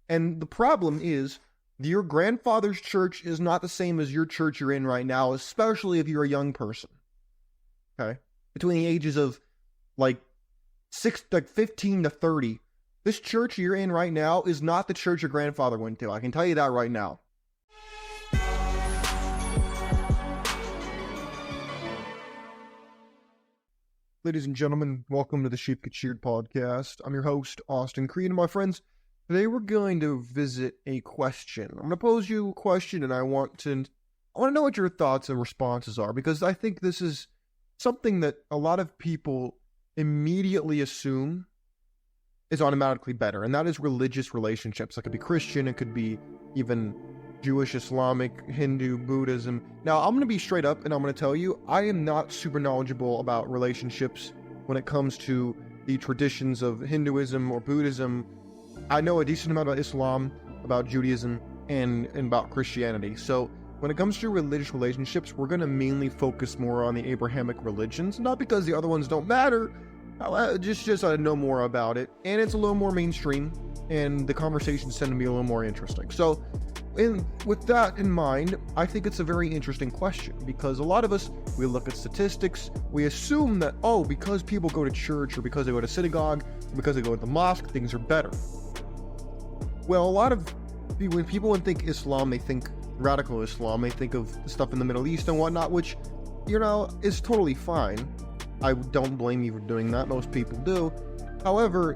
And the problem is, your grandfather's church is not the same as your church you're in right now, especially if you're a young person. Okay? Between the ages of like 15 to 30. This church you're in right now is not the church your grandfather went to. I can tell you that right now. Ladies and gentlemen, welcome to the Sheared podcast. I'm your host, Austin Creed, and my friends, today we're going to visit a question. I'm going to pose you a question, and I want to know what your thoughts and responses are, because I think this is something that a lot of people immediately assume is automatically better, and that is religious relationships. It could be Christian, it could be even Jewish, Islamic, Hindu, Buddhism. Now, I'm going to be straight up and I'm going to tell you, I am not super knowledgeable about relationships when it comes to the traditions of Hinduism or Buddhism. I know a decent amount about Islam, about Judaism, and about Christianity. So when it comes to religious relationships, we're going to mainly focus more on the Abrahamic religions, not because the other ones don't matter, just I know more about it, and it's a little more mainstream, and the conversations tend to be a little more interesting. So with that in mind, I think it's a very interesting question, because a lot of us, we look at statistics, we assume that, because people go to church, or because they go to synagogue, or because they go to the mosque, things are better. Well, a lot of when people think Islam, they think radical Islam, they think of stuff in the Middle East and whatnot, which, is totally fine. I don't blame you for doing that, most people do. However,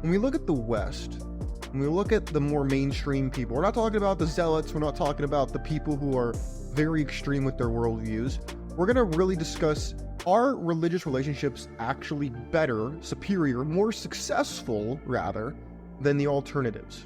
when we look at the West, when we look at the more mainstream people, we're not talking about the zealots, we're not talking about the people who are very extreme with their worldviews. We're going to really discuss, are religious relationships actually better, superior, more successful, rather, than the alternatives?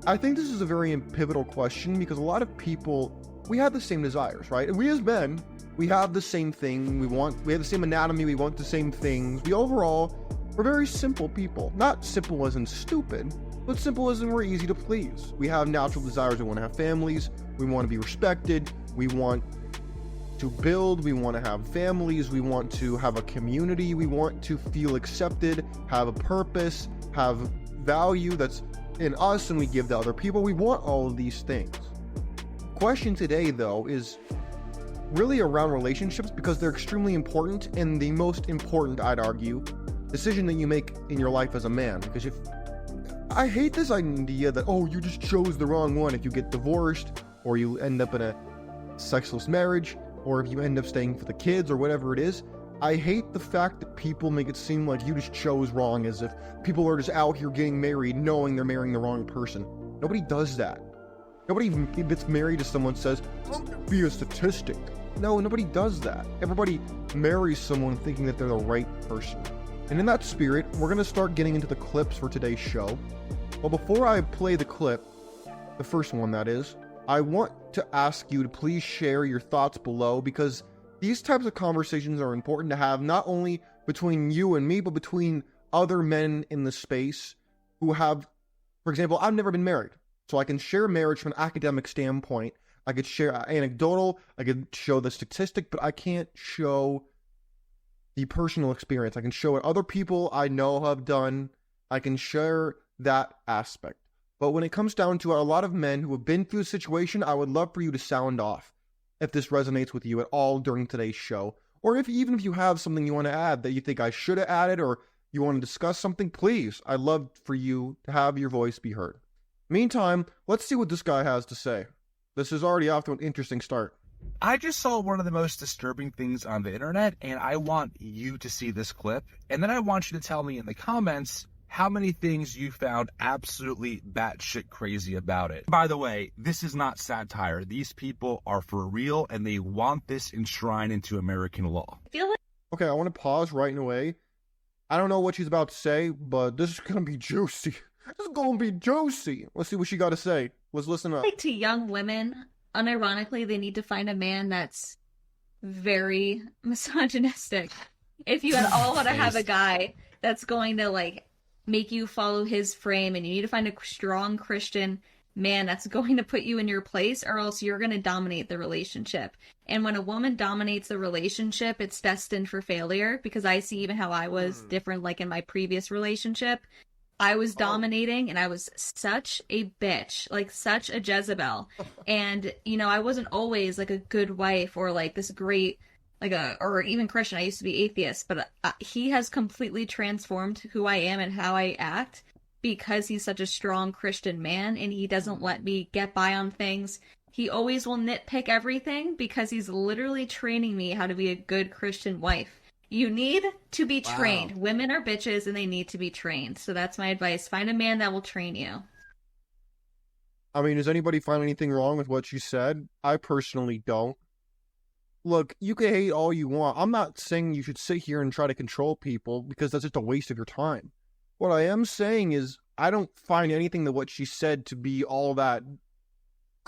I think this is a very pivotal question, because a lot of people, we have the same desires, right? And we as men, we have the same thing, we have the same anatomy, we want the same things. We're very simple people. Not simple as in stupid, but simple as in we're easy to please. We have natural desires. We want to have families. We want to be respected. We want to build. We want to have families. We want to have a community. We want to feel accepted, have a purpose, have value that's in us and we give to other people. We want all of these things. Question today, though, is really around relationships, because they're extremely important, and the most important, I'd argue, decision that you make in your life as a man. Because I hate this idea that, you just chose the wrong one if you get divorced, or you end up in a sexless marriage, or if you end up staying for the kids, or whatever it is. I hate the fact that people make it seem like you just chose wrong, as if people are just out here getting married knowing they're marrying the wrong person. Nobody does that. Nobody gets married to someone says, I'm going to be a statistic. No, nobody does that. Everybody marries someone thinking that they're the right person. And in that spirit, we're going to start getting into the clips for today's show. Well, before I play the clip, the first one that is, I want to ask you to please share your thoughts below, because these types of conversations are important to have, not only between you and me, but between other men in the space who have, for example, I've never been married, so I can share marriage from an academic standpoint. I could share anecdotal, I could show the statistic, but I can't show the personal experience. I can show what other people I know have done. I can share that aspect. But when it comes down to a lot of men who have been through the situation, I would love for you to sound off if this resonates with you at all during today's show. Or even if you have something you want to add that you think I should have added, or you want to discuss something, please. I'd love for you to have your voice be heard. Meantime, let's see what this guy has to say. This is already off to an interesting start. I just saw one of the most disturbing things on the internet, and I want you to see this clip, and then I want you to tell me in the comments how many things you found absolutely batshit crazy about it. By the way, this is not satire. These people are for real, and they want this enshrined into American law. Okay, I want to pause right away. I don't know what she's about to say, but this is going to be juicy. This is going to be juicy. Let's see what she got to say. Let's listen up. Like, to young women, unironically, they need to find a man that's very misogynistic. If you at all want to have a guy that's going to, make you follow his frame, and you need to find a strong Christian man that's going to put you in your place, or else you're going to dominate the relationship. And when a woman dominates the relationship, it's destined for failure, because I see even how I was different, in my previous relationship. I was dominating and I was such a bitch, like such a Jezebel. And, I wasn't always like a good wife or like this great, or even Christian. I used to be atheist, but he has completely transformed who I am and how I act because he's such a strong Christian man and he doesn't let me get by on things. He always will nitpick everything because he's literally training me how to be a good Christian wife. You need to be trained. Wow. Women are bitches and they need to be trained. So that's my advice. Find a man that will train you. I mean, does anybody find anything wrong with what you said? I personally don't. Look, you can hate all you want. I'm not saying you should sit here and try to control people because that's just a waste of your time. What I am saying is I don't find anything that what she said to be all that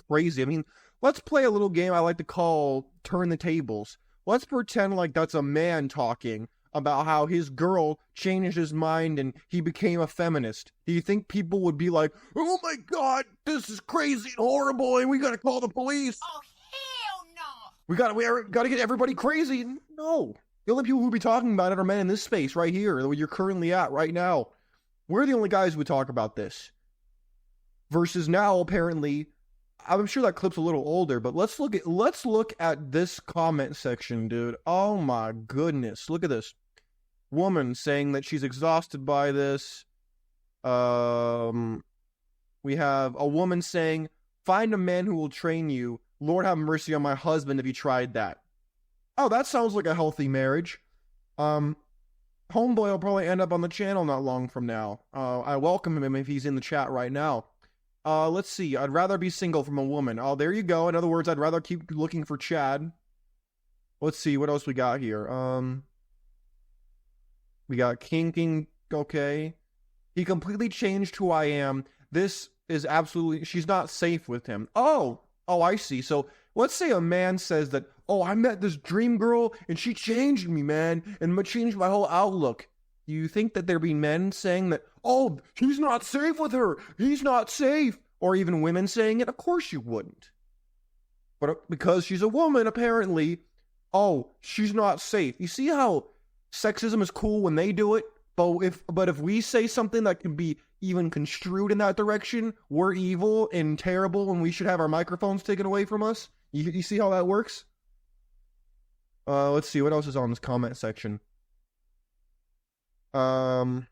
crazy. I mean, let's play a little game I like to call Turn the Tables. Let's pretend like that's a man talking about how his girl changed his mind and he became a feminist. Do you think people would be like, oh my god, this is crazy and horrible and we gotta call the police? Oh, hell no! We gotta get everybody crazy. No. The only people who be talking about it are men in this space right here, where you're currently at right now. We're the only guys who would talk about this. Versus now, apparently, I'm sure that clip's a little older, but let's look at this comment section, dude. Oh my goodness. Look at this. Woman saying that she's exhausted by this. We have a woman saying, find a man who will train you. Lord have mercy on my husband if he tried that. Oh, that sounds like a healthy marriage. Homeboy will probably end up on the channel not long from now. I welcome him if he's in the chat right now. Let's see. I'd rather be single from a woman. Oh, there you go. In other words, I'd rather keep looking for Chad. Let's see. What else we got here? We got kinking. Okay. He completely changed who I am. This is absolutely... She's not safe with him. Oh, I see. So let's say a man says that, oh, I met this dream girl and she changed me, man, and changed my whole outlook. Do you think that there be men saying that, oh, he's not safe with her, he's not safe, or even women saying it? Of course you wouldn't. But because she's a woman, apparently, oh, she's not safe. You see how sexism is cool when they do it? But if we say something that can be even construed in that direction, we're evil and terrible and we should have our microphones taken away from us? You see how that works? Let's see, what else is on this comment section? I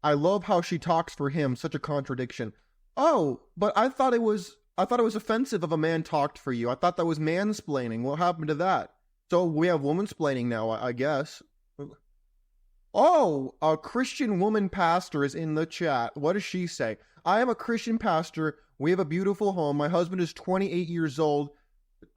love how she talks for him, such a contradiction. Oh, but I thought it was offensive if a man talked for you. I thought that was mansplaining. What happened to that? So we have womansplaining now, I guess. Oh, a Christian woman pastor is in the chat. What does she say? I am a Christian pastor. We have a beautiful home. My husband is 28 years old.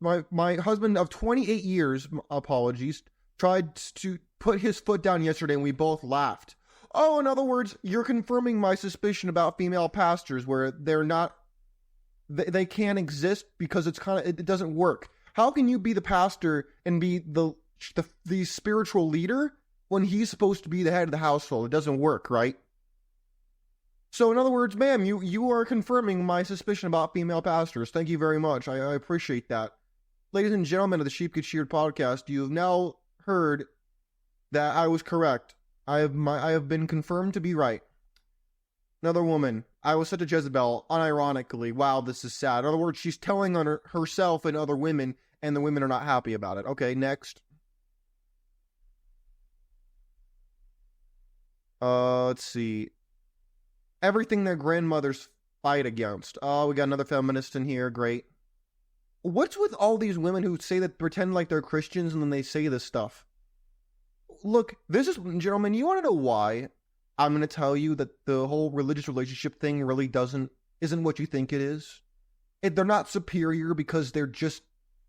My husband of 28 years, apologies, tried to put his foot down yesterday and we both laughed. Oh, in other words, you're confirming my suspicion about female pastors where they're not, they can't exist because it doesn't work. How can you be the pastor and be the spiritual leader when he's supposed to be the head of the household? It doesn't work, right? So in other words, ma'am, you are confirming my suspicion about female pastors. Thank you very much. I appreciate that. Ladies and gentlemen of the Sheep Get Sheared podcast, you have now heard that I was correct. I have been confirmed to be right. Another woman. I was such a Jezebel, unironically. Wow, this is sad. In other words, she's telling on herself and other women, and the women are not happy about it. Okay, next. Let's see. Everything their grandmothers fight against. Oh, we got another feminist in here. Great. What's with all these women who pretend like they're Christians and then they say this stuff? Look, gentlemen, you want to know why I'm going to tell you that the whole religious relationship thing really isn't what you think it is? They're not superior because they're just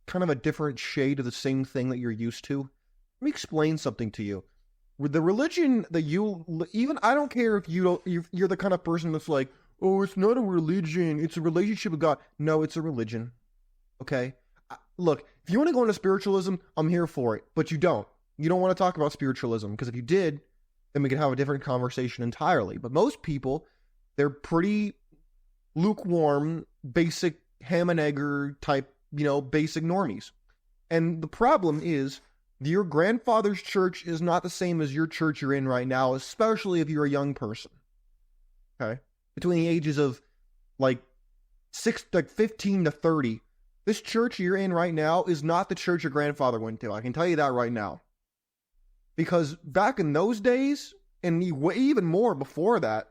kind of a different shade of the same thing that you're used to. Let me explain something to you. The religion that I don't care if you're the kind of person that's like, oh, it's not a religion, it's a relationship with God. No, it's a religion. Okay? Look, if you want to go into spiritualism, I'm here for it. But you don't. You don't want to talk about spiritualism, because if you did, then we could have a different conversation entirely. But most people, they're pretty lukewarm, basic ham and egger type, basic normies. And the problem is, Your grandfather's church is not the same as your church you're in right now, especially if you're a young person. Okay? Between the ages of like 15 to 30. This church you're in right now is not the church your grandfather went to. I can tell you that right now. Because back in those days, and even more before that,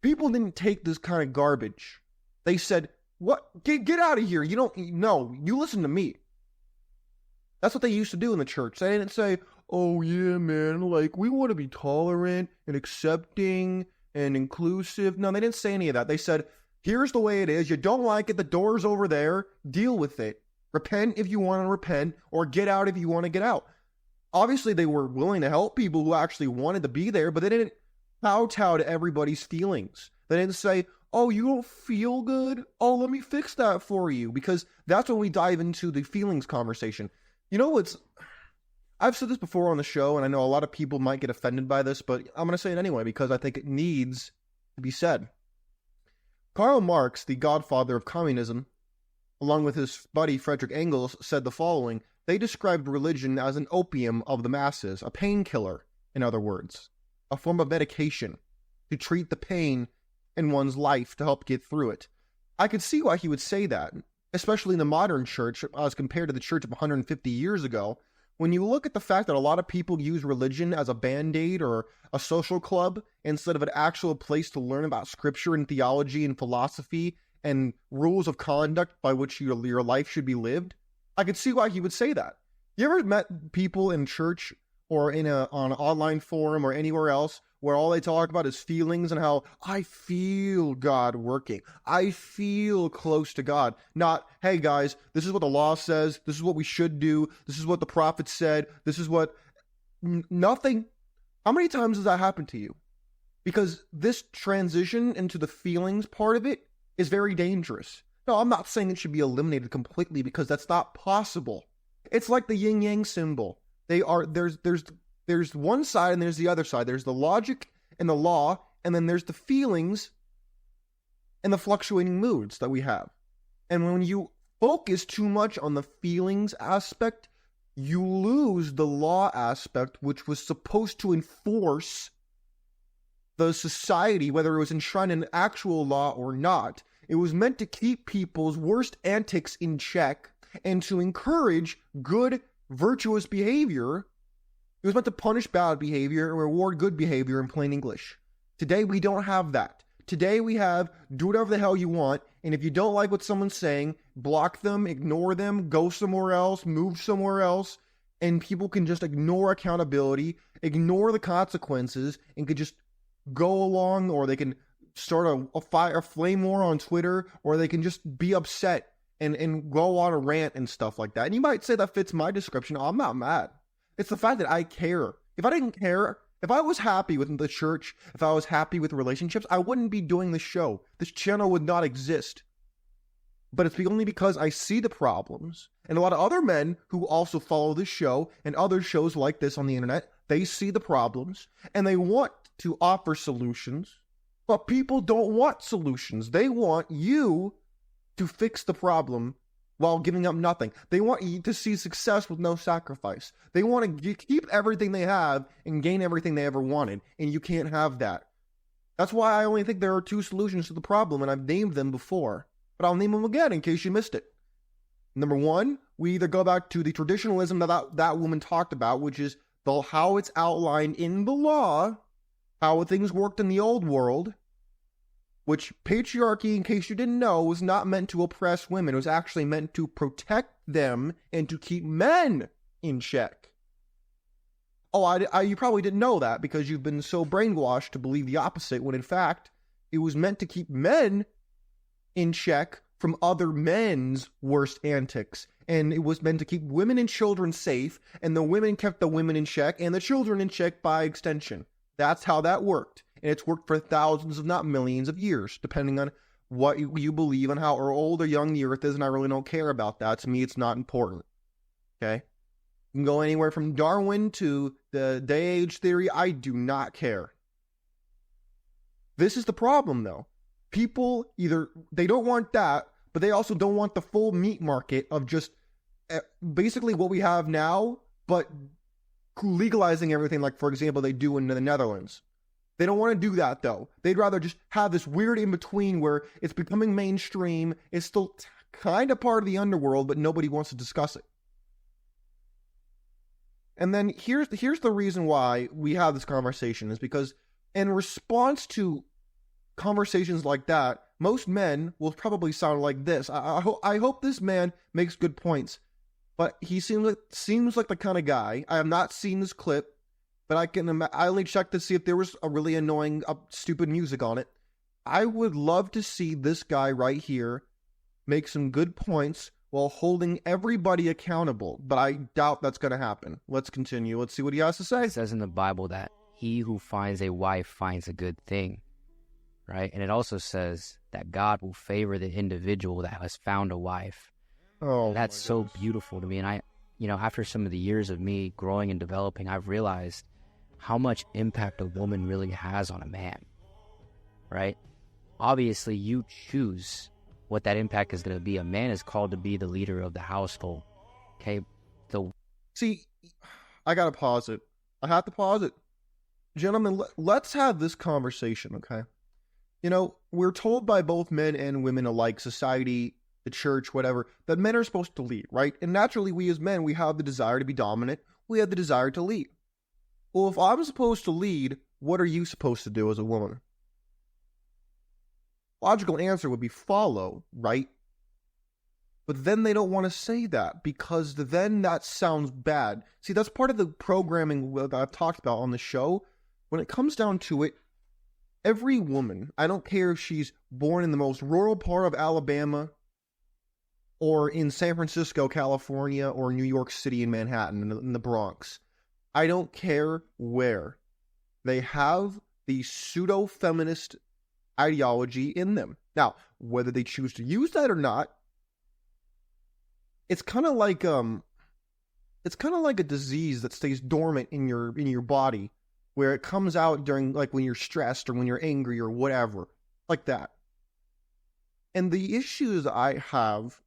people didn't take this kind of garbage. They said, "What? Get out of here. You don't know. You listen to me." That's what they used to do in the church. They didn't say, "Oh yeah, man, like we want to be tolerant and accepting and inclusive." No, they didn't say any of that. They said, "Here's the way it is. You don't like it. The door's over there. Deal with it. Repent if you want to repent, or get out if you want to get out." Obviously, they were willing to help people who actually wanted to be there, but they didn't kowtow to everybody's feelings. They didn't say, "Oh, you don't feel good? Oh, let me fix that for you." Because that's when we dive into the feelings conversation. You know what's... I've said this before on the show, and I know a lot of people might get offended by this, but I'm going to say it anyway because I think it needs to be said. Karl Marx, the godfather of communism, along with his buddy Friedrich Engels, said the following. They described religion as an opium of the masses, a painkiller, in other words, a form of medication to treat the pain in one's life to help get through it. I could see why he would say that, especially in the modern church as compared to the church of 150 years ago. When you look at the fact that a lot of people use religion as a band-aid or a social club instead of an actual place to learn about scripture and theology and philosophy and rules of conduct by which your life should be lived, I could see why he would say that. You ever met people in church or on an online forum or anywhere else where all they talk about is feelings and how I feel God working. I feel close to God. Not, hey guys, this is what the law says. This is what we should do. This is what the prophet said. This is what... Nothing. How many times has that happened to you? Because this transition into the feelings part of it is very dangerous. No, I'm not saying it should be eliminated completely because that's not possible. It's like the yin-yang symbol. There's one side and there's the other side. There's the logic and the law, and then there's the feelings and the fluctuating moods that we have. And when you focus too much on the feelings aspect, you lose the law aspect, which was supposed to enforce the society, whether it was enshrined in actual law or not. It was meant to keep people's worst antics in check and to encourage good, virtuous behavior. It was meant to punish bad behavior and reward good behavior in plain English. Today, we don't have that. Today, we have do whatever the hell you want, and if you don't like what someone's saying, block them, ignore them, go somewhere else, move somewhere else, and people can just ignore accountability, ignore the consequences, and could just go along, or they can start a flame war on Twitter, or they can just be upset and go on a rant and stuff like that. And you might say that fits my description. I'm not mad. It's the fact that I care. If I didn't care, if I was happy with the church, if I was happy with relationships, I wouldn't be doing this show. This channel would not exist. But it's only because I see the problems. And a lot of other men who also follow this show and other shows like this on the internet, they see the problems and they want to offer solutions. But people don't want solutions. They want you to fix the problem while giving up nothing. They want you to see success with no sacrifice. They want to keep everything they have and gain everything they ever wanted. And you can't have that. That's why I only think there are two solutions to the problem, and I've named them before. But I'll name them again in case you missed it. Number one, we either go back to the traditionalism that woman talked about, which is how it's outlined in the law, how things worked in the old world, which patriarchy, in case you didn't know, was not meant to oppress women. It was actually meant to protect them and to keep men in check. Oh, you probably didn't know that because you've been so brainwashed to believe the opposite, when in fact, it was meant to keep men in check from other men's worst antics. And it was meant to keep women and children safe, and the women kept the women in check, and the children in check by extension. That's how that worked. And it's worked for thousands, if not millions of years, depending on what you believe and how old or young the earth is, and I really don't care about that. To me, it's not important. Okay? You can go anywhere from Darwin to the day-age theory. I do not care. This is the problem, though. People they don't want that, but they also don't want the full meat market of just basically what we have now but legalizing everything, like, for example, they do in the Netherlands. They don't want to do that, though. They'd rather just have this weird in-between where it's becoming mainstream, it's still kind of part of the underworld, but nobody wants to discuss it. And then here's the reason why we have this conversation, is because in response to conversations like that, most men will probably sound like this. I hope this man makes good points, but he seems like the kind of guy. I have not seen this clip, but I only checked to see if there was a really annoying, stupid music on it. I would love to see this guy right here make some good points while holding everybody accountable, but I doubt that's going to happen. Let's continue. Let's see what he has to say. It says in the Bible that he who finds a wife finds a good thing, right? And it also says that God will favor the individual that has found a wife. Oh, and that's so beautiful to me. And after some of the years of me growing and developing, I've realized how much impact a woman really has on a man, right? Obviously, you choose what that impact is going to be. A man is called to be the leader of the household, okay? See, I got to pause it. I have to pause it. Gentlemen, let's have this conversation, okay? We're told by both men and women alike, society, the church, whatever, that men are supposed to lead, right? And naturally, we as men, we have the desire to be dominant. We have the desire to lead. Well, if I'm supposed to lead, what are you supposed to do as a woman? Logical answer would be follow, right? But then they don't want to say that, because then that sounds bad. See, that's part of the programming that I've talked about on the show. When it comes down to it, every woman, I don't care if she's born in the most rural part of Alabama, or in San Francisco, California, or New York City in Manhattan, in the Bronx. I don't care where. They have the pseudo-feminist ideology in them. Now, whether they choose to use that or not, it's kind of like a disease that stays dormant in your body, where it comes out during, like, when you're stressed or when you're angry or whatever, like that. And the issues I have,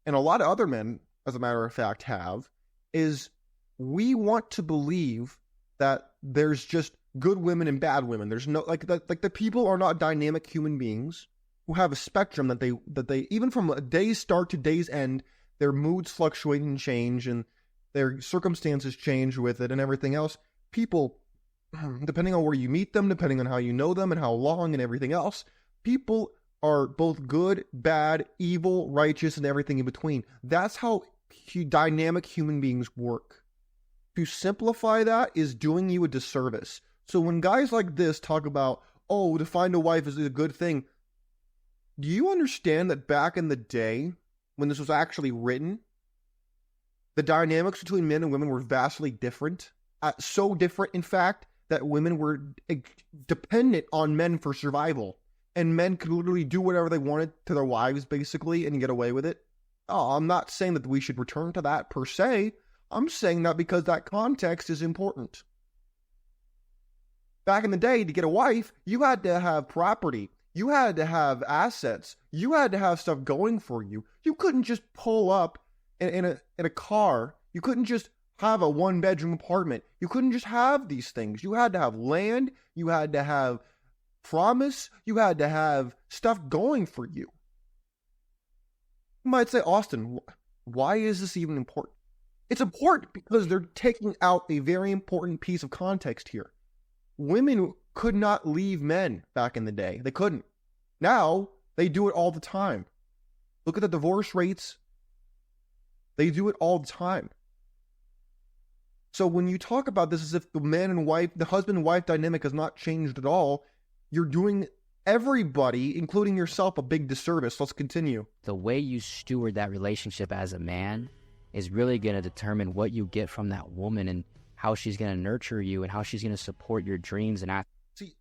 and a lot of other men, as a matter of fact, have, is we want to believe that there's just good women and bad women. There's no, the people are not dynamic human beings who have a spectrum that they even from a day's start to day's end, their moods fluctuate and change, and their circumstances change with it and everything else. People, depending on where you meet them, depending on how you know them and how long and everything else, people are both good, bad, evil, righteous, and everything in between. That's how dynamic human beings work. To simplify that is doing you a disservice. So when guys like this talk about, oh, to find a wife is a good thing, do you understand that back in the day, when this was actually written, the dynamics between men and women were vastly different? So different, in fact, that women were dependent on men for survival. And men could literally do whatever they wanted to their wives, basically, and get away with it. Oh, I'm not saying that we should return to that per se. I'm saying that because that context is important. Back in the day, to get a wife, you had to have property. You had to have assets. You had to have stuff going for you. You couldn't just pull up in a car. You couldn't just have a one-bedroom apartment. You couldn't just have these things. You had to have land. You had to have promise. You had to have stuff going for you. You might say, Austin, why is this even important? It's important because they're taking out a very important piece of context here. Women could not leave men back in the day. They couldn't. Now, they do it all the time. Look at the divorce rates. They do it all the time. So when you talk about this as if the man and wife, the husband and wife dynamic has not changed at all, you're doing everybody, including yourself, a big disservice. Let's continue. The way you steward that relationship as a man is really going to determine what you get from that woman and how she's going to nurture you and how she's going to support your dreams and act. See,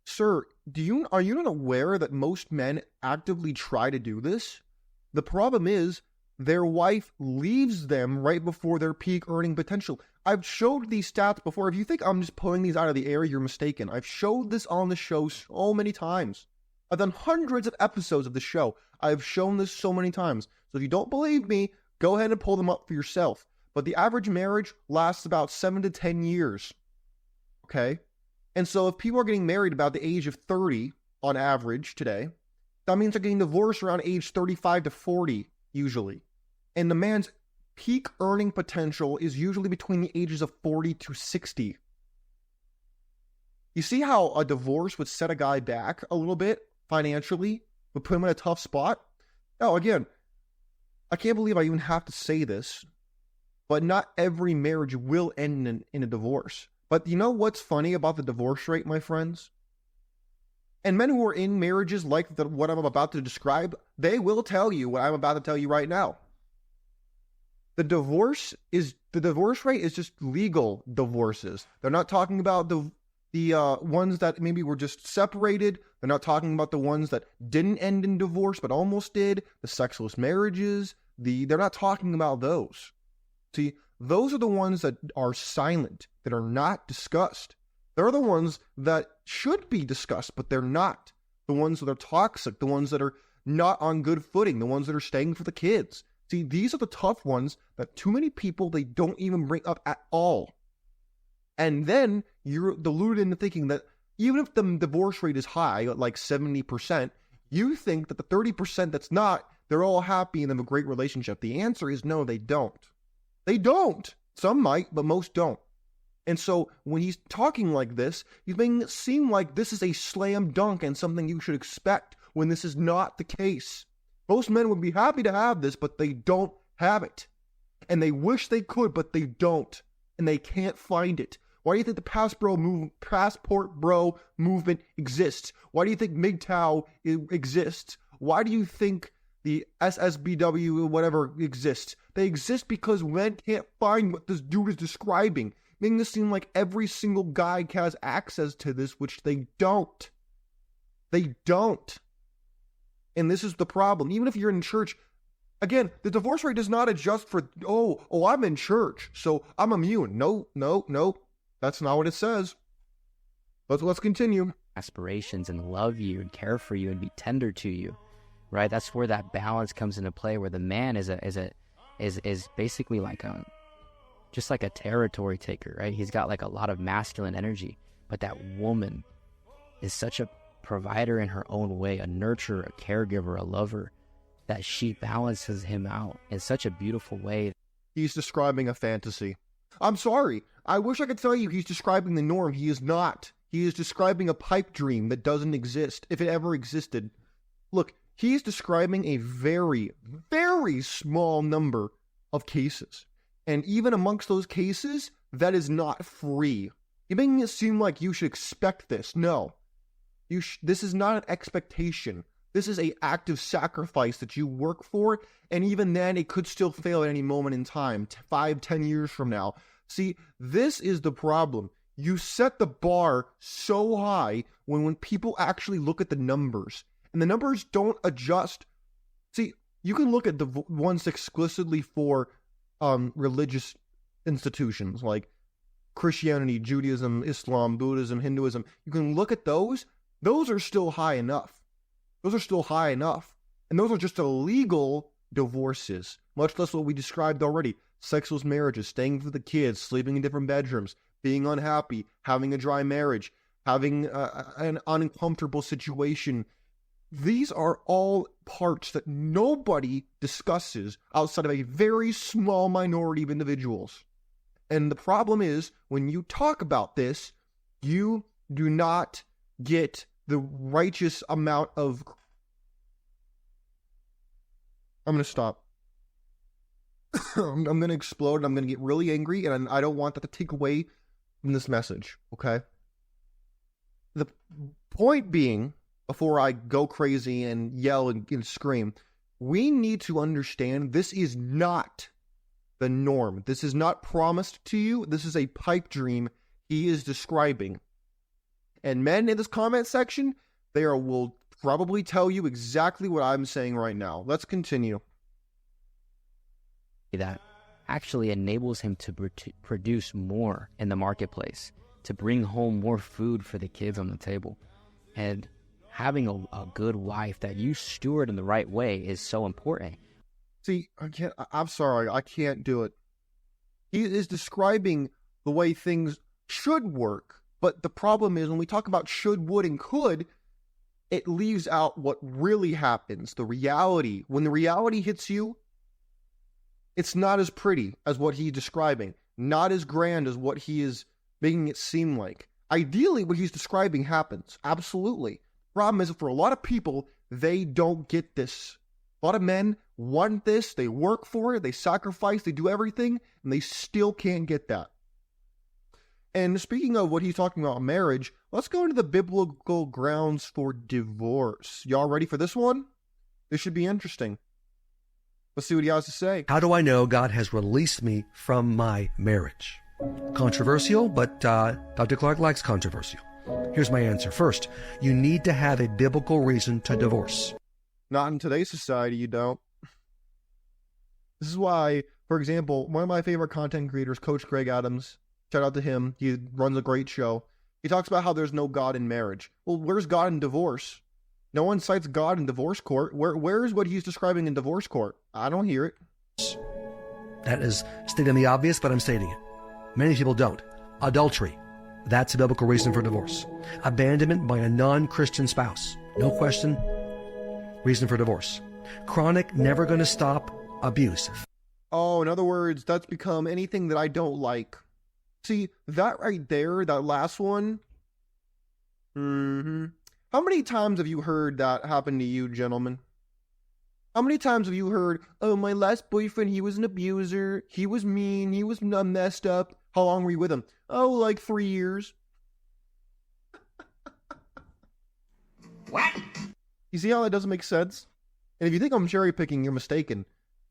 sir, are you not aware that most men actively try to do this? The problem is their wife leaves them right before their peak earning potential. I've showed these stats before. If you think I'm just pulling these out of the air, you're mistaken. I've showed this on the show so many times. I've done hundreds of episodes of the show. I've shown this so many times. So if you don't believe me, go ahead and pull them up for yourself. but the average marriage lasts about 7 to 10 years. Okay? And so if people are getting married about the age of 30 on average today, that means they're getting divorced around age 35 to 40 usually. And the man's peak earning potential is usually between the ages of 40 to 60. You see how a divorce would set a guy back a little bit financially, would put him in a tough spot? Now, again, I can't believe I even have to say this, but not every marriage will end in a divorce. But you know what's funny about the divorce rate, my friends? And men who are in marriages like what I'm about to describe, they will tell you what I'm about to tell you right now. The divorce rate is just legal divorces. They're not talking about the ones that maybe were just separated. They're not talking about the ones that didn't end in divorce but almost did. The sexless marriages. They're not talking about those. See, those are the ones that are silent, that are not discussed. They're the ones that should be discussed, but they're not. The ones that are toxic, the ones that are not on good footing, the ones that are staying for the kids. See, these are the tough ones that too many people, they don't even bring up at all. And then you're deluded into thinking that even if the divorce rate is high, like 70%, you think that the 30% that's not, they're all happy and have a great relationship. The answer is no, they don't. They don't. Some might, but most don't. And so when he's talking like this, he's making it seem like this is a slam dunk and something you should expect when this is not the case. Most men would be happy to have this, but they don't have it. And they wish they could, but they don't. And they can't find it. Why do you think the passport bro movement exists? Why do you think MGTOW exists? Why do you think the SSBW whatever exists? They exist because men can't find what this dude is describing, making it seem like every single guy has access to this, which they don't. They don't. And this is the problem. Even if you're in church, again, the divorce rate does not adjust for, I'm in church, so I'm immune. No. That's not what it says. Let's continue. Aspirations and love you and care for you and be tender to you, right? That's where that balance comes into play, where the man is basically like just like a territory taker, right? He's got like a lot of masculine energy, but that woman is such a provider in her own way, a nurturer, a caregiver, a lover, that she balances him out in such a beautiful way. He's describing a fantasy. I'm sorry. I wish I could tell you he's describing the norm. He is not. He is describing a pipe dream that doesn't exist, if it ever existed. Look, he's describing a very, very small number of cases. And even amongst those cases, that is not free. You're making it seem like you should expect this. No. This is not an expectation. This is an active sacrifice that you work for, and even then, it could still fail at any moment in time, 5-10 years from now. See, this is the problem. You set the bar so high when people actually look at the numbers, and the numbers don't adjust. See, you can look at the ones explicitly for religious institutions like Christianity, Judaism, Islam, Buddhism, Hinduism. You can look at those. Those are still high enough. Those are still high enough. And those are just illegal divorces, much less what we described already. Sexless marriages, staying with the kids, sleeping in different bedrooms, being unhappy, having a dry marriage, having an uncomfortable situation. These are all parts that nobody discusses outside of a very small minority of individuals. And the problem is, when you talk about this, you do not get the righteous amount of... I'm going to stop. I'm going to explode, and I'm going to get really angry, and I don't want that to take away from this message, okay? The point being, before I go crazy and yell and scream, we need to understand this is not the norm. This is not promised to you. This is a pipe dream he is describing. And men in this comment section, will probably tell you exactly what I'm saying right now. Let's continue. That actually enables him to produce more in the marketplace, to bring home more food for the kids on the table. And having a good wife that you steward in the right way is so important. See, I'm sorry, I can't do it. He is describing the way things should work. But the problem is when we talk about should, would, and could, it leaves out what really happens, the reality. When the reality hits you, it's not as pretty as what he's describing, not as grand as what he is making it seem like. Ideally, what he's describing happens, absolutely. Problem is, for a lot of people, they don't get this. A lot of men want this, they work for it, they sacrifice, they do everything, and they still can't get that. And speaking of what he's talking about marriage, let's go into the biblical grounds for divorce. Y'all ready for this one? This should be interesting. Let's see what he has to say. How do I know God has released me from my marriage? Controversial, but Dr. Clark likes controversial. Here's my answer. First, you need to have a biblical reason to divorce. Not in today's society, you don't. This is why, for example, one of my favorite content creators, Coach Greg Adams, shout out to him, he runs a great show. He talks about how there's no God in marriage. Well, where's God in divorce? No one cites God in divorce court. Where's what he's describing in divorce court? I don't hear it. That is stating the obvious, but I'm stating it. Many people don't. Adultery. That's a biblical reason for divorce. Abandonment by a non-Christian spouse. No question. Reason for divorce. Chronic, never going to stop abuse. Oh, in other words, that's become anything that I don't like. See, that right there, that last one. How many times have you heard that happen to you, gentlemen? How many times have you heard, oh, my last boyfriend, he was an abuser, he was mean, he was messed up. How long were you with him? Oh, like 3 years. What? You see how that doesn't make sense? And if you think I'm cherry picking, you're mistaken.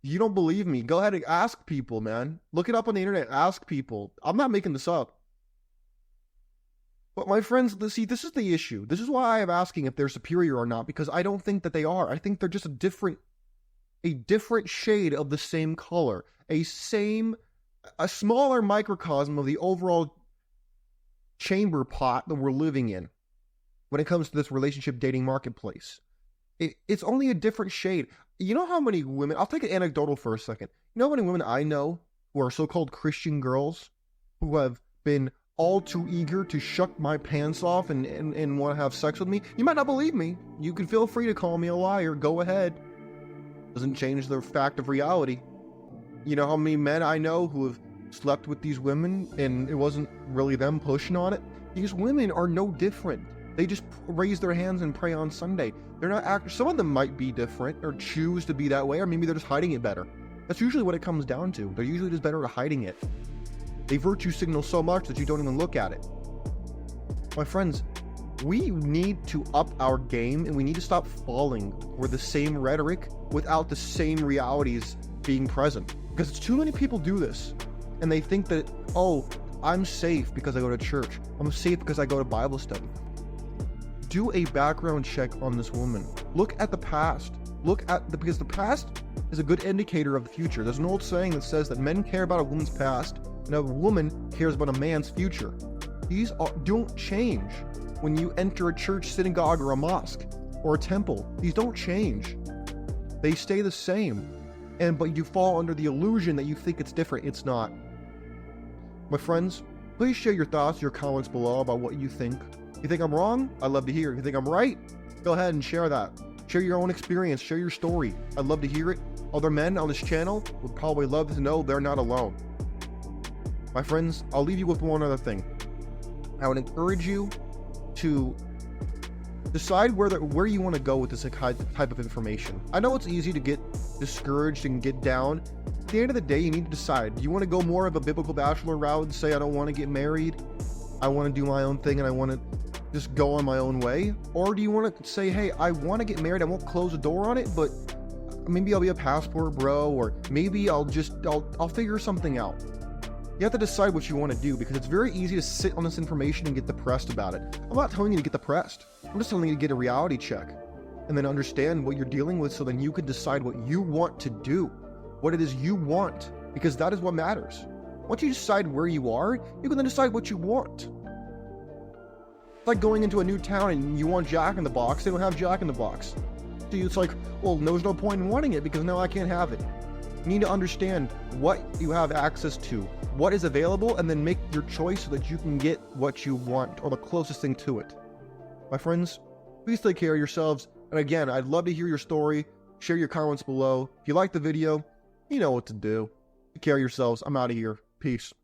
If you don't believe me, go ahead and ask people, man. Look it up on the internet, ask people. I'm not making this up. But my friends, see, this is the issue. This is why I'm asking if they're superior or not, because I don't think that they are. I think they're just a different shade of the same color. A smaller microcosm of the overall chamber pot that we're living in when it comes to this relationship dating marketplace. It's only a different shade. You know how many women, I'll take it anecdotal for a second. You know how many women I know who are so-called Christian girls who have been all too eager to shuck my pants off and want to have sex with me? You might not believe me. You can feel free to call me a liar. Go ahead. Doesn't change the fact of reality. You know how many men I know who have slept with these women and it wasn't really them pushing on it? These women are no different. They just raise their hands and pray on Sunday. They're not actors. Some of them might be different or choose to be that way, or maybe they're just hiding it better. That's usually what it comes down to. They're usually just better at hiding it. They virtue signal so much that you don't even look at it. My friends, we need to up our game and we need to stop falling for the same rhetoric without the same realities being present. Because too many people do this and they think that, oh, I'm safe because I go to church. I'm safe because I go to Bible study. Do a background check on this woman. Look at the past. Because the past is a good indicator of the future. There's an old saying that says that men care about a woman's past and a woman cares about a man's future. These don't change when you enter a church, synagogue, or a mosque or a temple. These don't change. They stay the same. But you fall under the illusion that you think it's different. It's not. My friends, please share your thoughts, your comments below about what you think. If you think I'm wrong, I'd love to hear it. If you think I'm right, go ahead and share that. Share your own experience, share your story. I'd love to hear it. Other men on this channel would probably love to know they're not alone. My friends, I'll leave you with one other thing. I would encourage you to decide where you want to go with this type of information. I know it's easy to get discouraged and get down. At the end of the day, you need to decide. Do you want to go more of a biblical bachelor route and say, I don't want to get married, I want to do my own thing and I want to just go on my own way? Or do you want to say, hey, I want to get married, I won't close the door on it, but maybe I'll be a passport bro, or maybe I'll figure something out. You have to decide what you want to do, because it's very easy to sit on this information and get depressed about it. I'm not telling you to get depressed. I'm just telling you to get a reality check and then understand what you're dealing with, so then you can decide what you want to do, what it is you want, because that is what matters. Once you decide where you are, you can then decide what you want. It's like going into a new town and you want Jack in the Box. They don't have Jack in the Box. So it's like, well, there's no point in wanting it because now I can't have it. You need to understand what you have access to, what is available, and then make your choice so that you can get what you want or the closest thing to it. My friends, please take care of yourselves. And again, I'd love to hear your story. Share your comments below. If you like the video, you know what to do. Take care of yourselves. I'm out of here. Peace.